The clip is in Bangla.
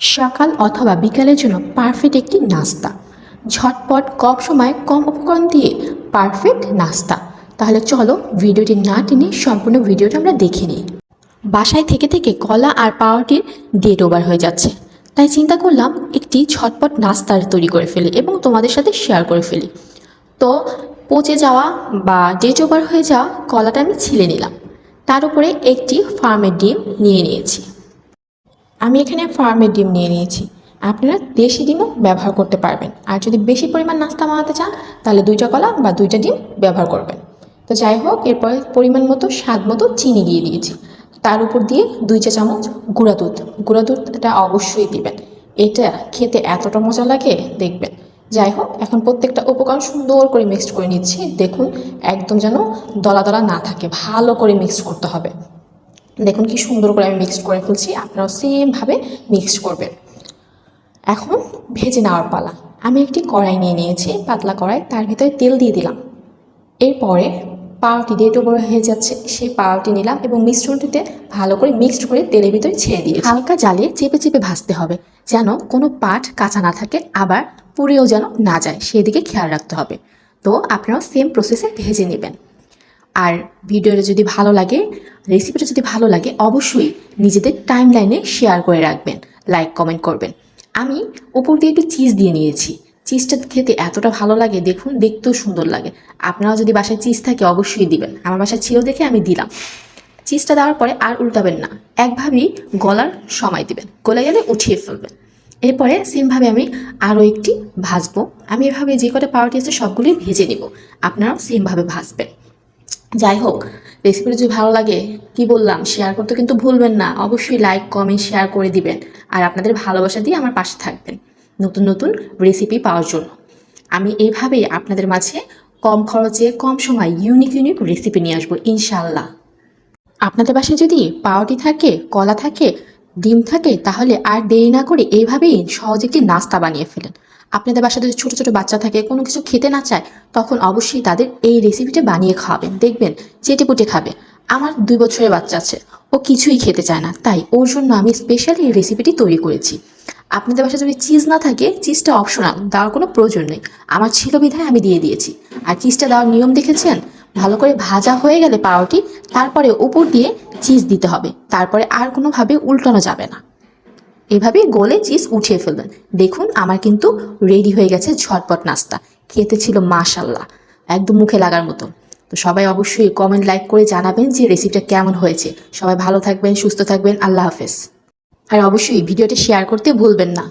সকাল অথবা বিকালের জন্য পারফেক্ট একটি নাস্তা। ঝটপট কম সময়ে কম উপকরণ দিয়ে পারফেক্ট নাস্তা। তাহলে চলো ভিডিওটি না টেনে সম্পূর্ণ ভিডিওটা আমরা দেখে নিই। বাসায় থেকে থেকে কলা আর পাউরুটির ডেট ওভার হয়ে যাচ্ছে, তাই চিন্তা করলাম একটি ঝটপট নাস্তার তৈরি করে ফেলি এবং তোমাদের সাথে শেয়ার করে ফেলি। তো পচে যাওয়া বা ডেট ওভার হয়ে যাওয়া কলাটা আমি ছিলে নিলাম, তার উপরে একটি ফার্মের ডিম নিয়ে নিয়েছি। আমি এখানে ফার্মের ডিম নিয়ে নিয়েছি, আপনারা দেশি ডিমও ব্যবহার করতে পারবেন। আর যদি বেশি পরিমাণ নাস্তা বানাতে চান তাহলে 2টা কলা বা 2টা ডিম ব্যবহার করবেন। তো যাই হোক, এরপরে পরিমাণ মতো স্বাদ মতো চিনি দিয়ে দিয়েছি, তার উপর দিয়ে 2 চা চামচ গুঁড়া দুধটা অবশ্যই দিবেন। এটা খেতে এতটা মজা লাগে দেখবেন। যাই হোক, এখন প্রত্যেকটা উপকরণ সুন্দর করে মিক্সড করে নিচ্ছি। দেখুন একদম যেন দলা দলা না থাকে, ভালো করে মিক্সড করতে হবে। দেখুন কি সুন্দর করে আমি মিক্সড করে ফেলছি, আপনারাও সেমভাবে মিক্সড করবেন। এখন ভেজে নেওয়ার পালা। আমি একটি কড়াই নিয়ে নিয়েছি, পাতলা কড়াই, তার ভিতরে তেল দিয়ে দিলাম। এরপরে পাউরুটি ডেট ওভার হয়ে যাচ্ছে, সেই পাউরুটি নিলাম এবং মিশ্রণটিতে ভালো করে মিক্সড করে তেলের ভিতরে ছেড়ে দিয়ে হালকা জ্বালে চেপে চেপে ভাজতে হবে, যেন কোনো পার্ট কাঁচা না থাকে, আবার পুড়েও যেন না যায়, সেদিকে খেয়াল রাখতে হবে। তো আপনারাও সেম প্রসেসে ভেজে নেবেন। আর ভিডিওটা যদি ভালো লাগে, রেসিপিটা যদি ভালো লাগে, অবশ্যই নিজেদের টাইম লাইনে শেয়ার করে রাখবেন, লাইক কমেন্ট করবেন। আমি উপর দিয়ে একটু চিজ দিয়ে নিয়েছি। চিজটা খেতে এতটা ভালো লাগে, দেখুন দেখতেও সুন্দর লাগে। আপনারাও যদি বাসায় চিজ থাকে অবশ্যই দিবেন, আমার বাসায় ছিল দেখে আমি দিলাম। চিজটা দেওয়ার পরে আর উল্টাবেন না, একভাবেই গলার সময় দিবেন, গলে গেলে উঠিয়ে ফেলবেন। এরপরে সেমভাবে আমি আরও একটি ভাজবো। আমি এভাবে যে কটা পাউরুটি আছে সবগুলোই ভেজে নেব, আপনারাও সেমভাবে ভাজবেন। যাই হোক, রেসিপিটা যদি ভালো লাগে, কি বললাম, শেয়ার করতে কিন্তু ভুলবেন না। অবশ্যই লাইক কমেন্ট শেয়ার করে দিবেন, আর আপনাদের ভালোবাসা দিয়ে আমার পাশে থাকবেন নতুন নতুন রেসিপি পাওয়ার জন্য। আমি এইভাবেই আপনাদের মাঝে কম খরচে কম সময় ইউনিক রেসিপি নিয়ে আসবো ইনশাল্লাহ। আপনাদের বাসায় যদি পাউরুটি থাকে, কলা থাকে, ডিম থাকে, তাহলে আর দেরি না করে এইভাবেই সহজে একটি নাস্তা বানিয়ে ফেলেন। আপনাদের বাসায় যদি ছোটো ছোটো বাচ্চা থাকে, কোনো কিছু খেতে না চায়, তখন অবশ্যই তাদের এই রেসিপিটা বানিয়ে খাওয়াবেন, দেখবেন চেটেপুটে খাবে। আমার 2 বছরের বাচ্চা আছে, ও কিছুই খেতে চায় না, তাই ওর জন্য আমি স্পেশালি এই রেসিপিটি তৈরি করেছি। আপনাদের বাসায় যদি চিজ না থাকে, চিজটা অপশনাল, দেওয়ার কোনো প্রয়োজন নেই। আমার ছিল বিধায় আমি দিয়ে দিয়েছি। আর চিজটা দেওয়ার নিয়ম দেখেছেন, ভালো করে ভাজা হয়ে গেলে পাউরুটি, তারপরে উপর দিয়ে চিজ দিতে হবে, তারপরে আর কোনোভাবে উল্টানো যাবে না। এভাবে গলে চিজ উঠিয়ে ফেলবেন। দেখুন আমার কিন্তু রেডি হয়ে গেছে ঝটপট নাস্তা। খেতে ছিল মাশাল্লাহ, একদম মুখে লাগার মতো। তো সবাই অবশ্যই কমেন্ট লাইক করে জানাবেন যে রেসিপিটা কেমন হয়েছে। সবাই ভালো থাকবেন, সুস্থ থাকবেন, আল্লাহ হাফেজ। আর অবশ্যই ভিডিওটি শেয়ার করতে ভুলবেন না।